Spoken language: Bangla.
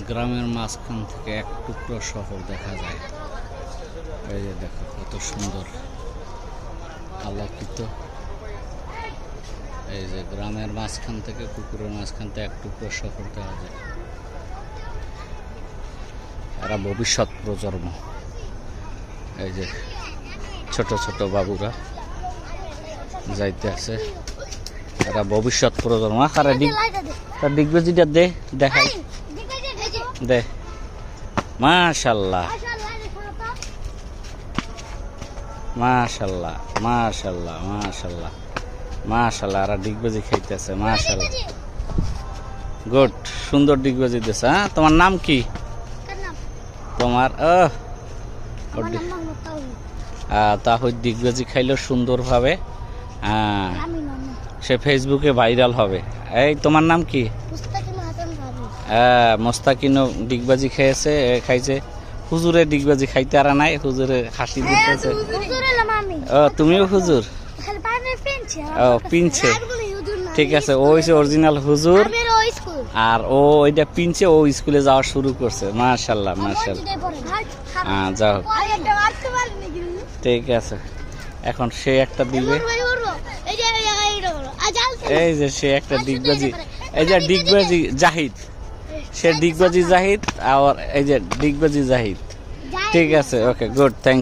গ্রামের মাঝখান থেকে এক টুকরো শহর দেখা যায়। এই যে দেখো কত সুন্দর আলোকিত। এই যে গ্রামের মাঝখান থেকে পুকুরের মাঝখান থেকে এক টুকরো শহর দেখা যায়। এরা ভবিষ্যৎ প্রজন্ম। এই যে ছোট ছোট বাবুরা যাইতে আছে, এরা ভবিষ্যৎ প্রজন্ম। আরে ডিগবাজিটা দে, দেখাই দে। মাশাআল্লাহ মাশাআল্লাহ মাশাআল্লাহ মাশাআল্লাহ মাশাআল্লাহ, এরা ডিগবাজি খাইতেছে। মাশাআল্লাহ, গুড, সুন্দর ডিগবাজি দিছে। হ্যাঁ, তোমার নাম কি? তোমার তাহলে ডিগবাজি খাইলো সুন্দরভাবে। হ্যাঁ, সে ফেসবুকে ভাইরাল হবে। এই তোমার নাম কি? মোস্তাকিনও ডিগবাজি খেয়েছে, খাইছে। হুজুরে ডিগবাজি খাইতে আর নাই, হুজুরে হাসি দিতেছে। তুমিও হুজুর? ও পিনছে, ঠিক আছে। ও হইছে অরিজিনাল হুজুর, আর ও ওইটা পিনছে, ও স্কুলে যাওয়া শুরু করছে। মাশাআল্লাহ মাশাআল্লাহ। হ্যাঁ, যাও, ঠিক আছে। এখন সে একটা দিবে। এই যে সে একটা ডিগবাজি, এই যে ডিগবাজি জাহিদ, সে ডিগবাজি জাহিদ, আর এই যে ডিগবাজি জাহিদ। ঠিক আছে, ওকে, গুড, থ্যাংক